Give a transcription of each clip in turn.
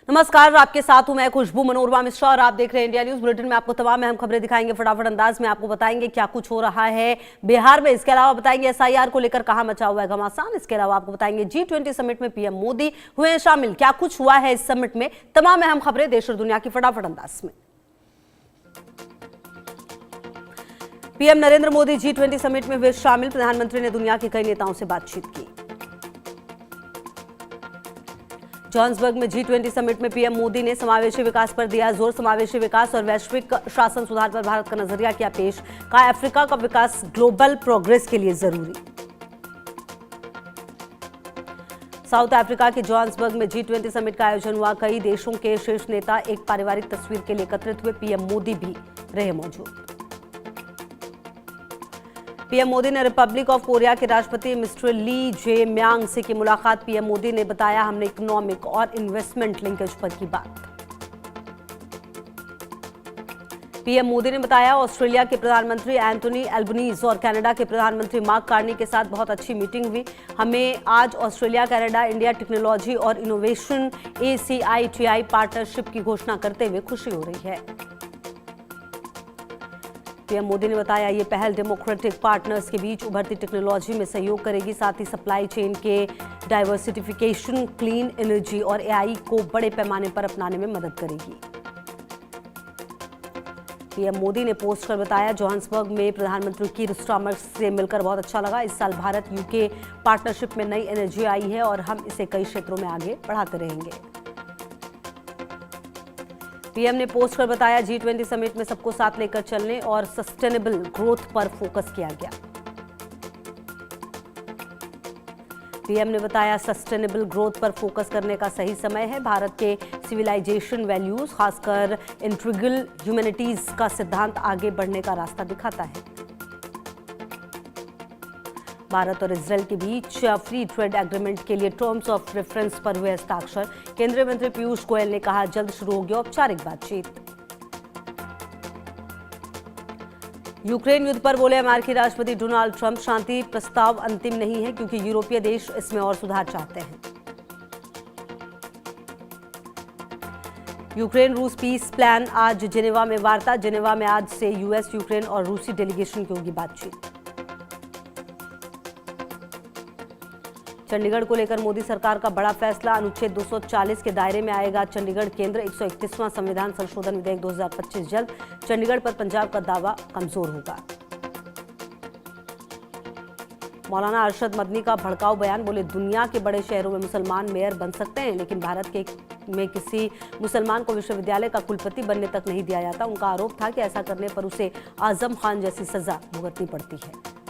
नमस्कार, आपके साथ हूं मैं खुशबू मनोरमा मिश्रा और आप देख रहे हैं इंडिया न्यूज बुलेटिन में। आपको तमाम अहम खबरें दिखाएंगे फटाफट अंदाज में। आपको बताएंगे क्या कुछ हो रहा है बिहार में। इसके अलावा बताएंगे एसआईआर को लेकर कहां मचा हुआ है घमासान। इसके अलावा आपको बताएंगे G20 समिट में पीएम मोदी हुए हैं शामिल, क्या कुछ हुआ है इस समिट में। तमाम अहम खबरें देश और दुनिया की फटाफट अंदाज में। PM Narendra Modi G20 summit में हुए शामिल। प्रधानमंत्री ने दुनिया के कई नेताओं से बातचीत की। जोहान्सबर्ग में G20 समिट में पीएम मोदी ने समावेशी विकास पर दिया जोर। समावेशी विकास और वैश्विक शासन सुधार पर भारत का नजरिया किया पेश। कहा अफ्रीका का विकास ग्लोबल प्रोग्रेस के लिए जरूरी। साउथ अफ्रीका के जोहान्सबर्ग में G20 समिट का आयोजन हुआ। कई देशों के शीर्ष नेता एक पारिवारिक तस्वीर के लिए एकत्रित हुए। पीएम मोदी भी रहे मौजूद। पीएम मोदी ने रिपब्लिक ऑफ कोरिया के राष्ट्रपति मिस्टर ली जे म्यांग से की मुलाकात। पीएम मोदी ने बताया हमने इकोनॉमिक और इन्वेस्टमेंट लिंकेज पर की बात। पीएम मोदी ने बताया ऑस्ट्रेलिया के प्रधानमंत्री एंटोनी एल्बनीज और कनाडा के प्रधानमंत्री मार्क कार्नी के साथ बहुत अच्छी मीटिंग हुई। हमें आज ऑस्ट्रेलिया कनाडा इंडिया टेक्नोलॉजी और इनोवेशन ACITI पार्टनरशिप की घोषणा करते हुए खुशी हो रही है। पीएम मोदी ने बताया ये पहल डेमोक्रेटिक पार्टनर्स के बीच उभरती टेक्नोलॉजी में सहयोग करेगी, साथ ही सप्लाई चेन के डाइवर्सिफिकेशन, क्लीन एनर्जी और AI को बड़े पैमाने पर अपनाने में मदद करेगी। पीएम मोदी ने पोस्ट कर बताया जोहान्सबर्ग में प्रधानमंत्री कीर स्टारमर से मिलकर बहुत अच्छा लगा। इस साल भारत UK पार्टनरशिप में नई एनर्जी आई है और हम इसे कई क्षेत्रों में आगे बढ़ाते रहेंगे। पीएम ने पोस्ट कर बताया G20 समिट में सबको साथ लेकर चलने और सस्टेनेबल ग्रोथ पर फोकस किया गया। पीएम ने बताया सस्टेनेबल ग्रोथ पर फोकस करने का सही समय है। भारत के सिविलाइजेशन वैल्यूज, खासकर इंटीग्रल ह्यूमैनिटीज का सिद्धांत आगे बढ़ने का रास्ता दिखाता है। भारत और इजरायल के बीच फ्री ट्रेड एग्रीमेंट के लिए टर्म्स ऑफ रेफरेंस पर हुए हस्ताक्षर। केंद्रीय मंत्री पीयूष गोयल ने कहा जल्द शुरू होगी औपचारिक बातचीत। यूक्रेन युद्ध पर बोले अमेरिकी राष्ट्रपति डोनाल्ड ट्रंप, शांति प्रस्ताव अंतिम नहीं है क्योंकि यूरोपीय देश इसमें और सुधार चाहते हैं। यूक्रेन रूस पीस प्लान आज जेनेवा में वार्ता। जेनेवा में आज से US, यूक्रेन और रूसी डेलीगेशन की होगी बातचीत। चंडीगढ़ को लेकर मोदी सरकार का बड़ा फैसला। अनुच्छेद 240 के दायरे में आएगा चंडीगढ़ केंद्र। 131वां संविधान संशोधन विधेयक 2025 जल्द। चंडीगढ़ पर पंजाब का दावा कमजोर होगा। मौलाना अरशद मदनी का भड़काऊ बयान। बोले दुनिया के बड़े शहरों में मुसलमान मेयर बन सकते हैं लेकिन भारत में किसी मुसलमान को विश्वविद्यालय का कुलपति बनने तक नहीं दिया जाता। उनका आरोप था कि ऐसा करने पर उसे आजम खान जैसी सजा भुगतनी पड़ती है।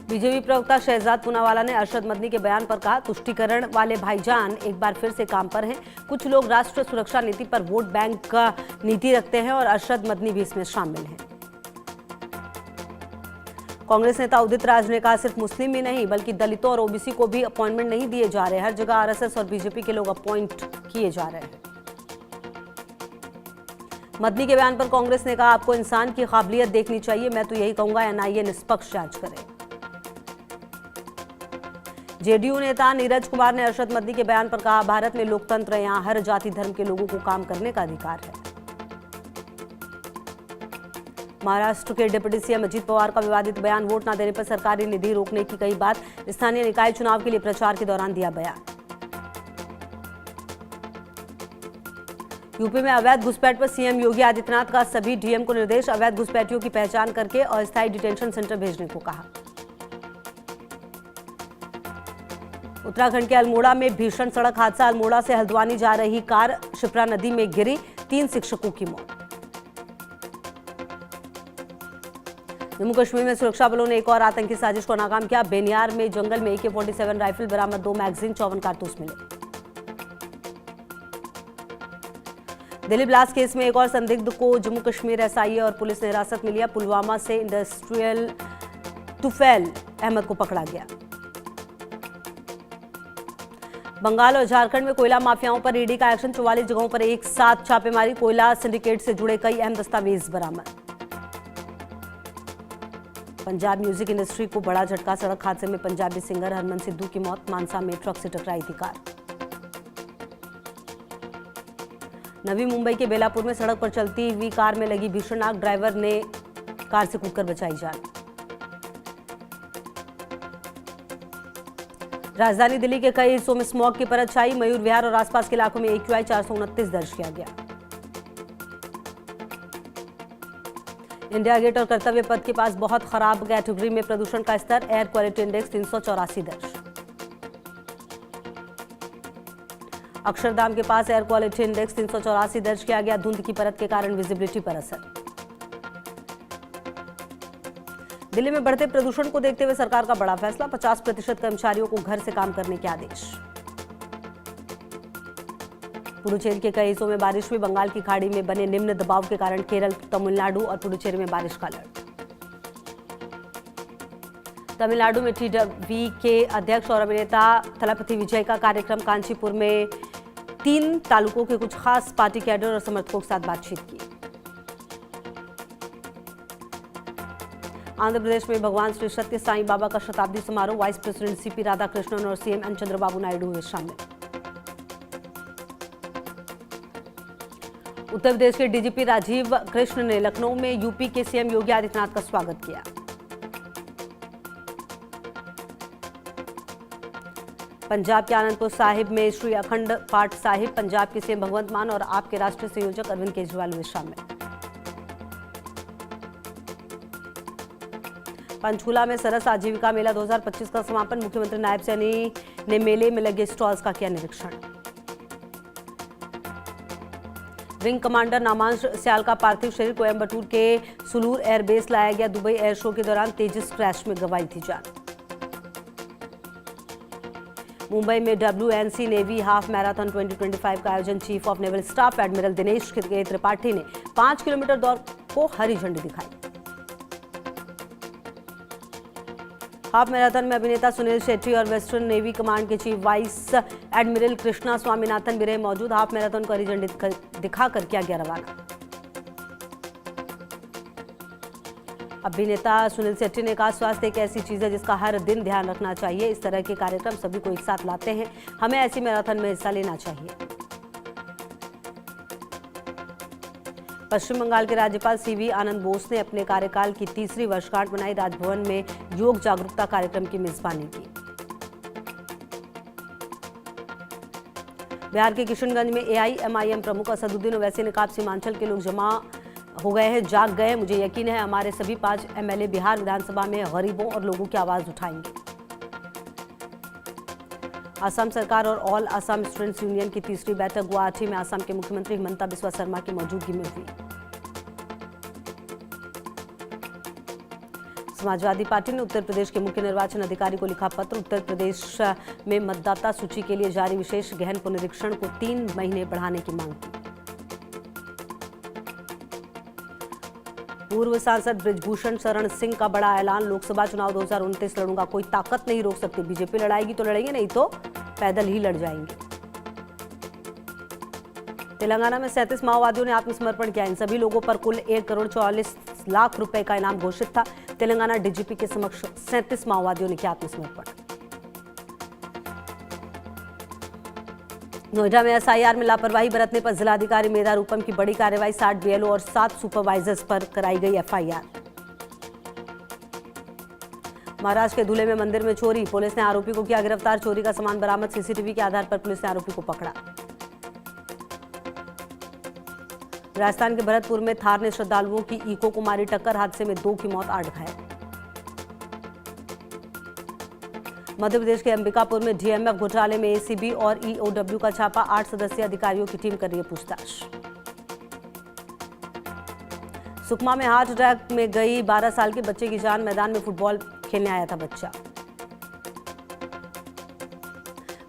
बीजेपी प्रवक्ता शहजाद पूनावाला ने अरशद मदनी के बयान पर कहा तुष्टीकरण वाले भाईजान एक बार फिर से काम पर हैं। कुछ लोग राष्ट्रीय सुरक्षा नीति पर वोट बैंक का नीति रखते हैं और अरशद मदनी भी इसमें शामिल हैं। कांग्रेस नेता उदित राज ने कहा सिर्फ मुस्लिम ही नहीं बल्कि दलितों और OBC को भी अपॉइंटमेंट नहीं दिए जा रहे। हर जगह RSS और बीजेपी के लोग अपॉइंट किए जा रहे हैं। मदनी के बयान पर कांग्रेस ने कहा आपको इंसान की काबिलियत देखनी चाहिए। मैं तो यही कहूंगा NIA निष्पक्ष जांच करे। JDU नेता नीरज कुमार ने अरशद मदनी के बयान पर कहा भारत में लोकतंत्र है, यहां हर जाति धर्म के लोगों को काम करने का अधिकार है। महाराष्ट्र के डिप्टी CM अजित पवार का विवादित बयान। वोट न देने पर सरकारी निधि रोकने की कई बात। स्थानीय निकाय चुनाव के लिए प्रचार के दौरान दिया बयान। यूपी में अवैध घुसपैठ पर CM योगी आदित्यनाथ का सभी DM को निर्देश। अवैध घुसपैठियों की पहचान करके अस्थायी डिटेंशन सेंटर भेजने को कहा। उत्तराखंड के अल्मोड़ा में भीषण सड़क हादसा। अल्मोड़ा से हल्द्वानी जा रही कार शिप्रा नदी में गिरी, 3 शिक्षकों की मौत। जम्मू कश्मीर में सुरक्षा बलों ने एक और आतंकी साजिश को नाकाम किया। बेनियार में जंगल में AK-47 राइफल बरामद, 2 मैगजीन, 54 कारतूस मिले। दिल्ली ब्लास्ट केस में एक और संदिग्ध को जम्मू कश्मीर SIA और पुलिस ने हिरासत में लिया। पुलवामा से इंडस्ट्रियल तुफैल अहमद को पकड़ा गया। बंगाल और झारखंड में कोयला माफियाओं पर ED का एक्शन। 44 जगहों पर एक साथ छापेमारी। कोयला सिंडिकेट से जुड़े कई अहम दस्तावेज बरामद। पंजाब म्यूजिक इंडस्ट्री को बड़ा झटका। सड़क हादसे में पंजाबी सिंगर हरमन सिद्धू की मौत। मानसा में ट्रक से टकराई थी कार। नवी मुंबई के बेलापुर में सड़क पर चलती हुई कार में लगी भीषण आग, ड्राइवर ने कार से कूदकर बचाई जान। राजधानी दिल्ली के कई हिस्सों में स्मॉग की परत छाई, मयूर विहार और आसपास के इलाकों में AQI 429 दर्ज किया गया। इंडिया गेट और कर्तव्य पथ के पास बहुत खराब कैटेगरी में प्रदूषण का स्तर, एयर क्वालिटी इंडेक्स 384 दर्ज। अक्षरधाम के पास एयर क्वालिटी इंडेक्स 384 दर्ज किया गया, धुंध की परत के कारण विजिबिलिटी पर असर। दिल्ली में बढ़ते प्रदूषण को देखते हुए सरकार का बड़ा फैसला, 50% कर्मचारियों को घर से काम करने के आदेश। पुडुचेरी के कई हिस्सों में बारिश हुई, बंगाल की खाड़ी में बने निम्न दबाव के कारण केरल, तमिलनाडु और पुडुचेरी में बारिश का अलर्ट। तमिलनाडु में TWV के अध्यक्ष और अभिनेता थलपति विजय का कार्यक्रम, कांचीपुर में 3 तालुकों के कुछ खास पार्टी कैडर और समर्थकों के साथ बातचीत की। आंध्र प्रदेश में भगवान श्री सत्य साईं बाबा का शताब्दी समारोह, वाइस प्रेसिडेंट CP राधाकृष्णन और CM N चंद्रबाबू नायडू हुए शामिल। उत्तर प्रदेश के DGP राजीव कृष्ण ने लखनऊ में यूपी के CM योगी आदित्यनाथ का स्वागत किया। पंजाब के आनंदपुर साहिब में श्री अखंड पाठ साहिब, पंजाब के CM भगवंत मान और आपके राष्ट्रीय संयोजक अरविंद केजरीवाल हुए शामिल। पंचकूला में सरस आजीविका मेला 2025 का समापन, मुख्यमंत्री नायब सैनी ने मेले में लगे स्टॉल्स का किया निरीक्षण। विंग कमांडर नामांश सियाल का पार्थिव शरीर कोयम्बटूर के सुलूर एयरबेस लाया गया, दुबई एयर शो के दौरान तेजस क्रैश में गंवाई थी जान। मुंबई में WNC नेवी हाफ मैराथन 2025 का आयोजन, chief of naval staff admiral Dinesh Tripathi ने 5 किलोमीटर दौड़ को हरी झंडी दिखाई। हाफ मैराथन में अभिनेता सुनील शेट्टी और वेस्टर्न नेवी कमांड के chief vice admiral Krishna Swaminathan भी रहे मौजूद। हाफ मैराथन को हरी झंडी दिखाकर किया गया रवाना। अभिनेता सुनील शेट्टी ने कहा, स्वास्थ्य एक ऐसी चीज है जिसका हर दिन ध्यान रखना चाहिए। इस तरह के कार्यक्रम सभी को एक साथ लाते हैं, हमें ऐसी मैराथन में हिस्सा लेना चाहिए। पश्चिम बंगाल के राज्यपाल CV आनंद बोस ने अपने कार्यकाल की 3री वर्षगांठ मनाई, राजभवन में योग जागरूकता कार्यक्रम की मेजबानी की। बिहार के किशनगंज में AIMIM प्रमुख असदुद्दीन ओवैसी ने कहा, सीमांचल के लोग जमा हो गए हैं, जाग गए हैं। मुझे यकीन है हमारे सभी 5 MLA बिहार विधानसभा में गरीबों और लोगों की आवाज उठाएंगे। असम सरकार और ऑल असम स्टूडेंट्स यूनियन की 3री बैठक गुवाहाटी में असम के मुख्यमंत्री हिमंता बिस्वा शर्मा की मौजूदगी में हुई। समाजवादी पार्टी ने उत्तर प्रदेश के मुख्य निर्वाचन अधिकारी को लिखा पत्र, उत्तर प्रदेश में मतदाता सूची के लिए जारी विशेष गहन पुनरीक्षण को 3 महीने बढ़ाने की मांग की। पूर्व सांसद ब्रिजभूषण शरण सिंह का बड़ा ऐलान, लोकसभा चुनाव 2029 लड़ूंगा, कोई ताकत नहीं रोक सकती। बीजेपी लड़ाएगी तो लड़ेंगे, नहीं तो पैदल ही लड़ जाएंगे। तेलंगाना में 37 माओवादियों ने आत्मसमर्पण किया। इन सभी लोगों पर कुल 1 करोड़ 44 लाख रुपए का इनाम घोषित था। तेलंगाना DGP के समक्ष 37 माओवादियों ने किया आत्मसमर्पण। नोएडा में SIR में लापरवाही बरतने पर जिलाधिकारी मेधा रूपम की बड़ी कार्रवाई, 60 BLO और 7 सुपरवाइजर्स पर कराई गई FIR। महाराष्ट्र के धुले में मंदिर में चोरी, पुलिस ने आरोपी को किया गिरफ्तार, चोरी का सामान बरामद, CCTV के आधार पर पुलिस ने आरोपी को पकड़ा। राजस्थान के भरतपुर में थार ने श्रद्धालुओं की इको को मारी टक्कर, हादसे में 2 की मौत, 8 घायल। मध्य प्रदेश के अंबिकापुर में DMF घोटाले में ACB और EOW का छापा, 8 सदस्यीय अधिकारियों की टीम कर रही है पूछताछ। सुकमा में हार्ट अटैक में गई 12 साल के बच्चे की जान, मैदान में फुटबॉल खेलने आया था बच्चा।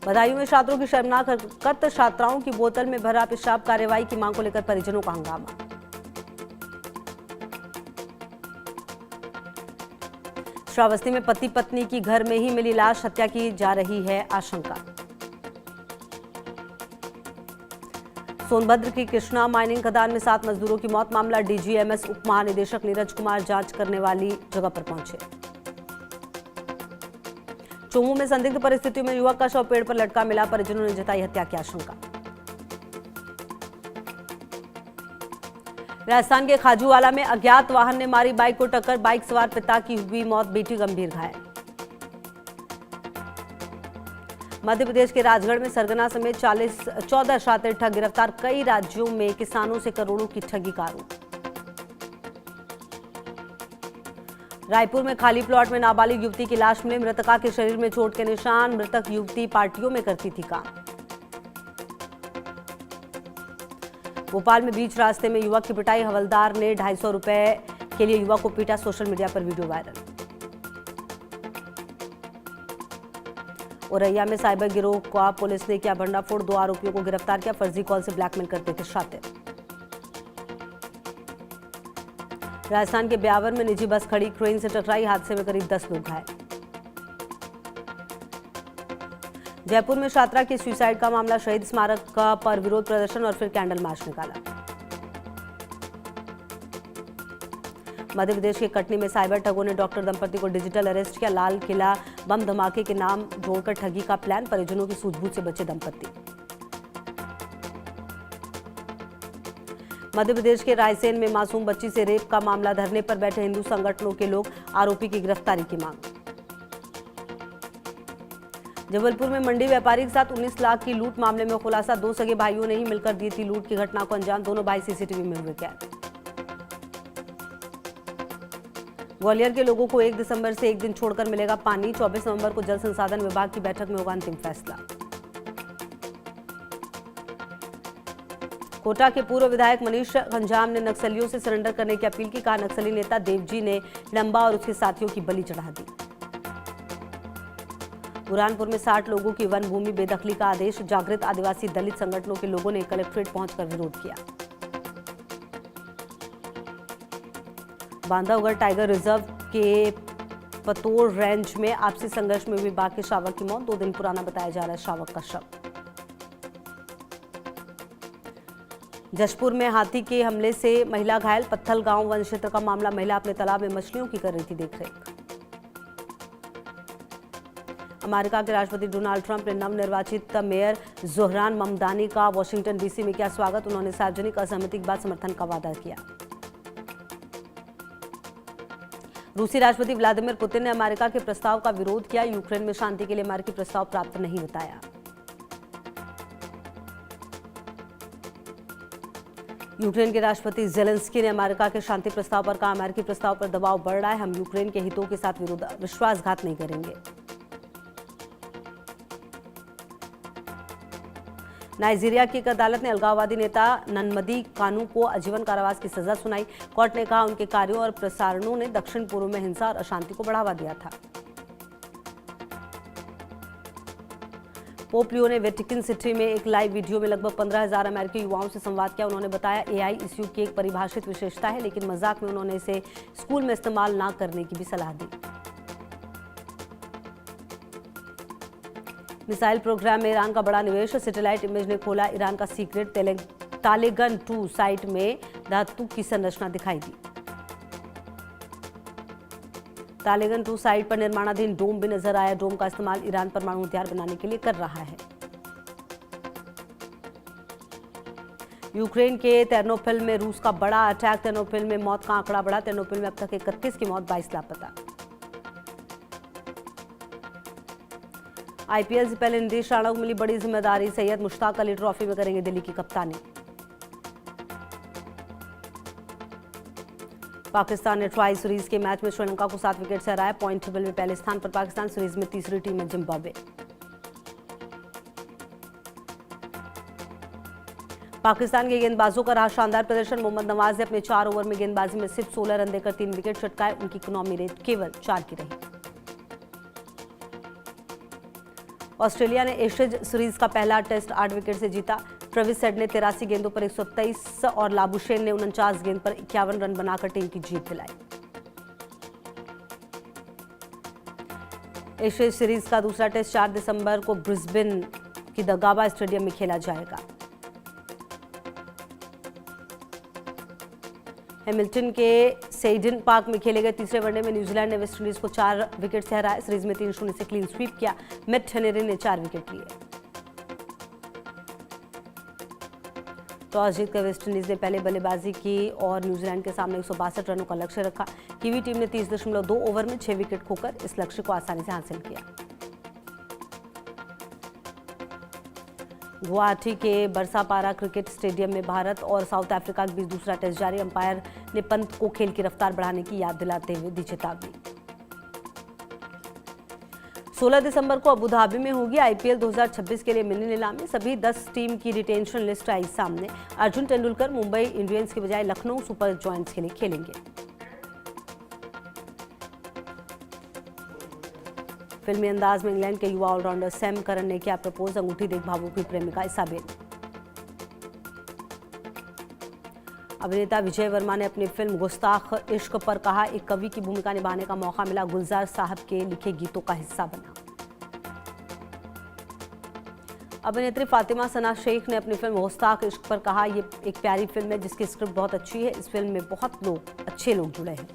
बदायूं में छात्रों की शर्मनाक हरकत, छात्राओं की बोतल में भरा पेशाब, कार्रवाई की मांग को लेकर परिजनों का हंगामा। श्रावस्ती में पति पत्नी की घर में ही मिली लाश, हत्या की जा रही है आशंका। सोनभद्र की कृष्णा माइनिंग खदान में 7 मजदूरों की मौत, मामला DGMS उप महानिदेशक नीरज कुमार जांच करने वाली जगह पर पहुंचे। चोमू में संदिग्ध परिस्थितियों में युवक का शव पेड़ पर लटका मिला, परिजनों ने जताई हत्या की आशंका। राजस्थान के खाजूवाला में अज्ञात वाहन ने मारी बाइक को टक्कर, बाइक सवार पिता की हुई मौत, बेटी गंभीर घायल। मध्य प्रदेश के राजगढ़ में सरगना समेत 14 शातिर ठग गिरफ्तार, कई राज्यों में किसानों से करोड़ों की ठगी का आरोप। रायपुर में खाली प्लॉट में नाबालिग युवती की लाश मिली, मृतका के शरीर में चोट के निशान, मृतक युवती पार्टियों में करती थी काम। भोपाल में बीच रास्ते में युवक की पिटाई, हवलदार ने 250 रुपए के लिए युवक को पीटा, सोशल मीडिया पर वीडियो वायरल। औरैया में साइबर गिरोह का पुलिस ने किया भंडाफोड़, 2 आरोपियों को गिरफ्तार किया, फर्जी कॉल से ब्लैकमेल करते थे शातिर। राजस्थान के ब्यावर में निजी बस खड़ी, क्रेन से टकराई, हादसे में करीब 10 लोग घायल। जयपुर में छात्रा के सुसाइड का मामला, शहीद स्मारक पर विरोध प्रदर्शन और फिर कैंडल मार्च निकाला। मध्य प्रदेश के कटनी में साइबर ठगों ने डॉक्टर दंपति को डिजिटल अरेस्ट किया, लाल किला बम धमाके के नाम जोड़कर ठगी का प्लान, परिजनों की सूझबूझ से बचे दंपति। मध्य प्रदेश के रायसेन में मासूम बच्ची से रेप का मामला, धरने पर बैठे हिंदू संगठनों के लोग, आरोपी की गिरफ्तारी की मांग। जबलपुर में मंडी व्यापारी के साथ 19 लाख की लूट मामले में खुलासा, 2 सगे भाइयों ने ही मिलकर दी थी लूट की घटना को अंजाम, दोनों भाई सीसीटीवी में हुए कैद। ग्वालियर के लोगों को 1 दिसंबर से एक दिन छोड़कर मिलेगा पानी, 24 नवंबर को जल संसाधन विभाग की बैठक में होगा अंतिम फैसला। कोटा के पूर्व विधायक मनीष खंजाम ने नक्सलियों से सरेंडर करने की अपील की, कहा नक्सली नेता देवजी ने लंबा और उसके साथियों की बलि चढ़ा दी। बुरहानपुर में 60 लोगों की वन भूमि बेदखली का आदेश, जागृत आदिवासी दलित संगठनों के लोगों ने कलेक्ट्रेट पहुंचकर विरोध किया। बांधवगढ़ टाइगर रिजर्व के पतोर रेंज में आपसी संघर्ष में हुई बाघ के शावक की मौत, 2 दिन पुराना बताया जा रहा है शावक का शव। जशपुर में हाथी के हमले से महिला घायल, पत्थल गांव वन क्षेत्र का मामला, महिला अपने तालाब में मछलियों की कर रही थी देखरेख। अमेरिका के राष्ट्रपति डोनाल्ड ट्रंप ने नवनिर्वाचित मेयर जोहरान ममदानी का वॉशिंगटन डीसी में किया स्वागत, उन्होंने सार्वजनिक असहमति के बाद समर्थन का वादा किया। रूसी राष्ट्रपति व्लादिमीर पुतिन ने अमेरिका के प्रस्ताव का विरोध किया, यूक्रेन में शांति के लिए अमेरिकी प्रस्ताव प्राप्त नहीं बताया। यूक्रेन के राष्ट्रपति जेलेंस्की ने अमेरिका के शांति प्रस्ताव पर कहा, अमेरिकी प्रस्ताव पर दबाव बढ़ रहा है, हम यूक्रेन के हितों के साथ विश्वासघात नहीं करेंगे। नाइजीरिया की एक अदालत ने अलगाववादी नेता ननमदी कानू को आजीवन कारावास की सजा सुनाई, कोर्ट ने कहा उनके कार्यों और प्रसारणों ने दक्षिण पूर्व में हिंसा और अशांति को बढ़ावा दिया था। पोप लियो ने वेटिकन सिटी में एक लाइव वीडियो में लगभग 15,000 अमेरिकी युवाओं से संवाद किया, उन्होंने बताया एआई इस युग की एक परिभाषित विशेषता है, लेकिन मजाक में उन्होंने इसे स्कूल में इस्तेमाल न करने की भी सलाह दी। मिसाइल प्रोग्राम में ईरान का बड़ा निवेश, सैटेलाइट इमेज ने खोला ईरान का सीक्रेट, तालेगन 2 साइट में धातु की संरचना दिखाई दी। तालेगन 2 साइट पर निर्माणाधीन डोम भी नजर आया, डोम का इस्तेमाल ईरान परमाणु हथियार बनाने के लिए कर रहा है। यूक्रेन के तेर्नोपिल में रूस का बड़ा अटैक, तेर्नोपिल में मौत का आंकड़ा बढ़ा, तेर्नोपिल में अब तक 31 की मौत, 22 लापता। आईपीएल से पहले नीतीश राणा को मिली बड़ी जिम्मेदारी, सैयद मुश्ताक अली ट्रॉफी में करेंगे दिल्ली की कप्तानी। पाकिस्तान ने ट्राई सीरीज के मैच में श्रीलंका को 7 विकेट से हराया, पॉइंट टेबल में पहले स्थान पर पाकिस्तान, सीरीज में तीसरी टीम है जिम्बाब्वे। पाकिस्तान के गेंदबाजों का रहा शानदार प्रदर्शन, मोहम्मद नवाज ने अपने 4 ओवर में गेंदबाजी में सिर्फ 16 रन देकर 3 विकेट चटकाए, उनकी इकोनॉमी रेट केवल 4 की रही। ऑस्ट्रेलिया ने एशेज सीरीज का पहला टेस्ट 8 विकेट से जीता, ट्रेविस हेड ने 83 गेंदों पर 123 और लाबुशेन ने 49 गेंद पर 51 रन बनाकर टीम की जीत दिलाई। एशेज सीरीज का दूसरा टेस्ट 4 दिसंबर को ब्रिस्बेन की द गाबा स्टेडियम में खेला जाएगा। हैमिल्टन के सेइडन पार्क में खेले गए तीसरे वनडे में न्यूजीलैंड ने वेस्टइंडीज को 4 विकेट से हराया, सीरीज में 3-0 से क्लीन स्वीप किया, मैट हेनरी ने 4 विकेट लिए। टॉस जीतकर वेस्टइंडीज ने पहले बल्लेबाजी की और न्यूजीलैंड के सामने 162 रनों का लक्ष्य रखा। कीवी टीम ने 30.2 ओवर में 6 विकेट खोकर इस लक्ष्य को आसानी से हासिल किया। गुवाहाटी के बरसापारा क्रिकेट स्टेडियम में भारत और साउथ अफ्रीका के बीच दूसरा टेस्ट जारी। अंपायर ने पंत को खेल की रफ्तार बढ़ाने की याद दिलाते हुए दी चेतावनी। 16 दिसंबर को अबू धाबी में होगी आईपीएल 2026 के लिए मिनी नीलामी। सभी 10 टीम की रिटेंशन लिस्ट आई सामने। अर्जुन तेंदुलकर मुंबई इंडियंस के बजाय लखनऊ सुपर जॉयंट्स के लिए खेलेंगे। फिल्मी अंदाज में इंग्लैंड के युवा ऑलराउंडर सैम करन ने किया प्रपोज। अंगूठी देख भावुक की प्रेमिका इसाबेल। अभिनेता विजय वर्मा ने अपनी फिल्म गुस्ताख इश्क पर कहा, एक कवि की भूमिका निभाने का मौका मिला, गुलजार साहब के लिखे गीतों का हिस्सा बना। अभिनेत्री फातिमा सना शेख ने अपनी फिल्म गुस्ताख इश्क पर कहा, ये एक प्यारी फिल्म है जिसकी स्क्रिप्ट बहुत अच्छी है। इस फिल्म में बहुत अच्छे लोग जुड़े हैं।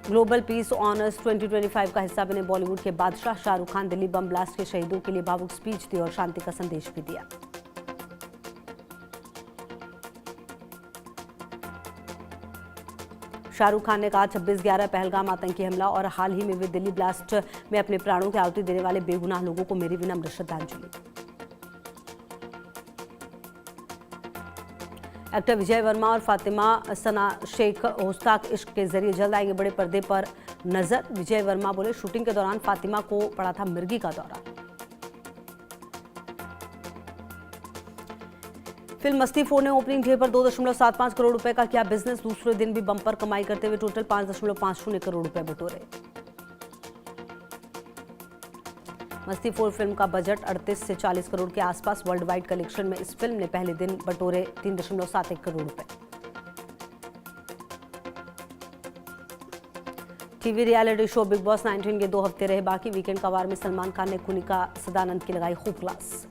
ग्लोबल पीस ऑनर्स 2025 का हिस्सा बने बॉलीवुड के बादशाह शाहरुख खान दिल्ली बम ब्लास्ट के शहीदों के लिए भावुक स्पीच दी और शांति का संदेश भी दिया। शाहरुख खान ने कहा, 26/11 पहलगाम आतंकी हमला और हाल ही में हुए दिल्ली ब्लास्ट में अपने प्राणों की आहुति देने वाले बेगुनाह लोगों को मेरी विनम्र श्रद्धांजलि। एक्टर विजय वर्मा और फातिमा सना शेख गुस्ताख इश्क के जरिए जल्द आएंगे बड़े पर्दे पर नजर। विजय वर्मा बोले, शूटिंग के दौरान फातिमा को पड़ा था मिर्गी का दौरा। फिल्म मस्ती 4 ने ओपनिंग डे पर 2.75 करोड़ रुपए का किया बिजनेस। दूसरे दिन भी बम्पर कमाई करते हुए टोटल 5.50 करोड़ रुपए बटोरे। मस्ती 4 फिल्म का बजट 38 से 40 करोड़ के आसपास। वर्ल्ड वाइड कलेक्शन में इस फिल्म ने पहले दिन बटोरे 3.71 करोड़ रुपए। TV reality show big boss 19 के 2 हफ्ते रहे बाकी। वीकेंड का वार में सलमान खान ने कुनिका सदानंद की लगाई खूब क्लास।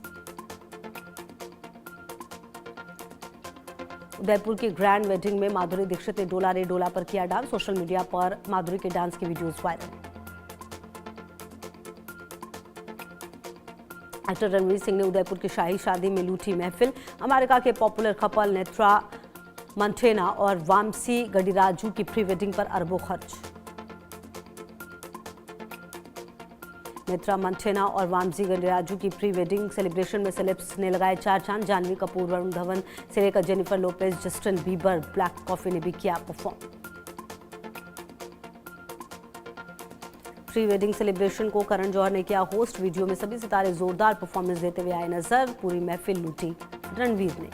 उदयपुर की ग्रैंड वेडिंग में माधुरी दीक्षित ने डोला रे डोला पर किया डांस। सोशल मीडिया पर माधुरी के डांस की videos viral. Actor Ranveer Singh ने उदयपुर की शाही शादी में लूटी महफिल। अमेरिका के पॉपुलर कपल नेत्रा मंटेना और वामसी गडिराजू की प्री वेडिंग पर अरबों खर्च। नेत्रा मंटेना और वामसी गडिराजू की प्री वेडिंग सेलिब्रेशन में सेलेब्स ने लगाए 4 चांद। जानवी कपूर, वरुण धवन से लेकर Jennifer Lopez, Justin Bieber, black coffee ने भी किया परफॉर्म। प्री वेडिंग सेलिब्रेशन को करण जौहर ने किया होस्ट। वीडियो में सभी सितारे जोरदार परफॉर्मेंस देते हुए आए नजर। पूरी महफिल लूटी रणवीर ने।